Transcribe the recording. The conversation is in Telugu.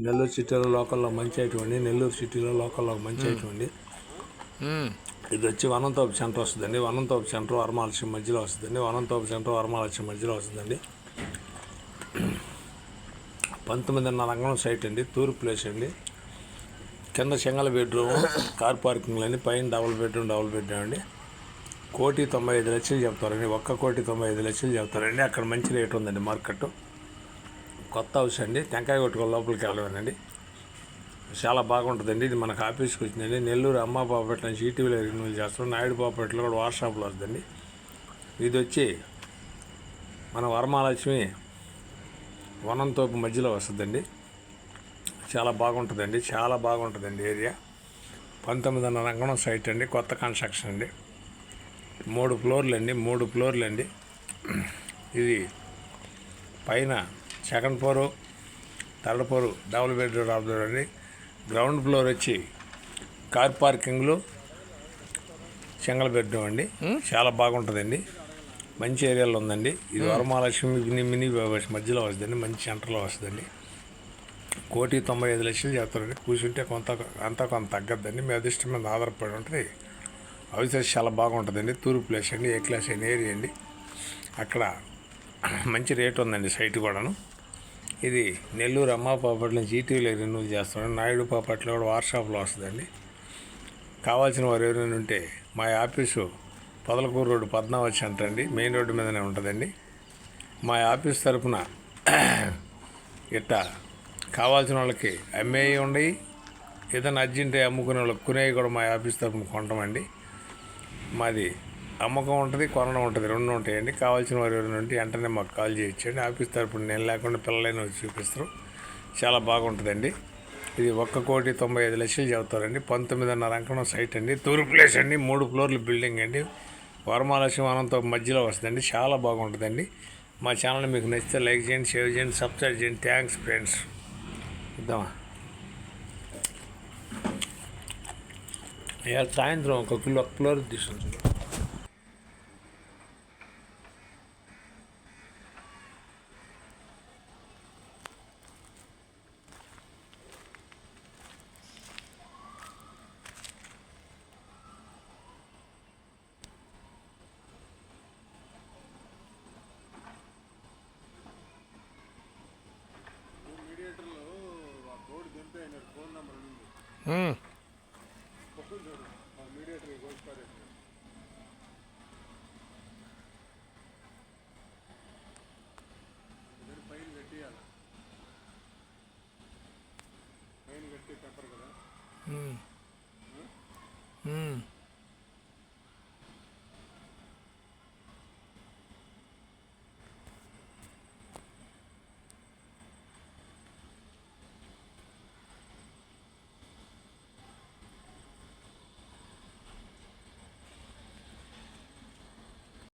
నెల్లూరు సిటీలో లోకల్లో మంచి ఐటమ్ అండి. నెల్లూరు సిటీలో లోకల్లో మంచి ఐటమ్ అండి. ఇది వచ్చి వనంతోపు సెంటర్ వస్తుందండి. వనంతోపు సెంటర్ వరమహాలక్ష్మి మధ్యలో వస్తుందండి. వనంతోపు సెంటర్ వరమహాలక్ష్మి మధ్యలో వస్తుందండి. 19.5 అంగళం సైట్ అండి. తూర్పు ప్లేస్ అండి. కింద సింగల్ బెడ్రూమ్, కార్ పార్కింగ్లు అండి. పైన డబుల్ బెడ్రూమ్ అండి. 1,95,00,000 చెప్తారండి. 1,95,00,000 చెప్తారండి. అక్కడ మంచి రేట్ ఉందండి. మార్కెట్ కొత్త హౌస్ అండి. టెంకాయ కొట్టుకొని లోపలికి వెళ్ళమేనండి. చాలా బాగుంటుందండి. ఇది మనకు ఆఫీస్కి వచ్చిందండి. నెల్లూరు అమ్మ బాపట్ల నుంచి ఈటీవీలో రిన్యూవల్ చేస్తాం. నాయుడు బాపట్ల కూడా వాట్సాప్లో వస్తుందండి. ఇది వచ్చి మన వరమహాలక్ష్మి వనంతోపు మధ్యలో వస్తుందండి. చాలా బాగుంటుందండి. చాలా బాగుంటుందండి ఏరియా. 19.5 అంగళం సైట్ అండి. కొత్త కన్స్ట్రక్షన్ అండి. 3 ఫ్లోర్లు అండి. ఇది పైన second floor, third floor double bedroom అండి. గ్రౌండ్ ఫ్లోర్ వచ్చి కార్ పార్కింగ్లు, సింగల్ బెడ్రూమ్ అండి. చాలా బాగుంటుందండి. మంచి ఏరియాలో ఉందండి. ఇది వరమహాలక్ష్మి మినీ మధ్యలో వస్తుందండి. మంచి సెంటర్లో వస్తుందండి. 1,95,00,000 చెప్తారండి. కూర్చుంటే కొంత తగ్గద్దండి. మీ అదృష్టం మీద ఆధారపడి ఉంటుంది. హౌసెస్ చాలా బాగుంటుందండి. తూర్పు ప్లేస్ అండి. ఏ క్లాస్ అయిన ఏరియా అండి. అక్కడ మంచి రేట్ ఉందండి సైట్ కూడాను. ఇది నెల్లూరు అమ్మ బాపట్ల నుంచి ఈటీవీలో రిన్యూవల్ చేస్తున్నాను. నాయుడు బాపట్ల కూడా వాట్సాప్లో వస్తుందండి. కావాల్సిన వారు ఎవరైనా ఉంటే మా office Podalakuru road Padmavathi centre అండి. మెయిన్ రోడ్డు మీదనే ఉంటుందండి. మా ఆఫీస్ తరఫున ఇట్టా కావాల్సిన వాళ్ళకి అమ్మేవి ఉండయి, ఏదైనా అర్జెంట్ అమ్ముకునే వాళ్ళకి కొనేవి కూడా మా ఆఫీస్ తరఫున కొంటామండి. మాది అమ్మకం ఉంటుంది, కొనడం ఉంటుంది, రెండు ఉంటాయండి. కావాల్సిన వారు ఎవరైనా ఉంటే వెంటనే మాకు కాల్ చేయొచ్చండి. ఆఫీస్ తరఫున నేను లేకుండా పిల్లలైన వచ్చి చూపిస్తారు. చాలా బాగుంటుందండి. ఇది 1,95,00,000 చెబుతారండి. 19.5 అంకణం సైట్ అండి. తూర్పు ప్లేస్ అండి. 3 ఫ్లోర్ల బిల్డింగ్ అండి. వరమహాలక్ష్మి వనంతో మధ్యలో వస్తుందండి. చాలా బాగుంటుందండి. మా ఛానల్ మీకు నచ్చితే లైక్ చేయండి, షేర్ చేయండి, సబ్స్క్రైబ్ చేయండి. Thanks friends. ఇద్దామా సాయంత్రం 1 ఫ్లోర్ తీసుకుంటాం. ఫోన్ నెంబర్ పైన పెట్టియాలి. పైన పెట్టి చెప్పరు కదా.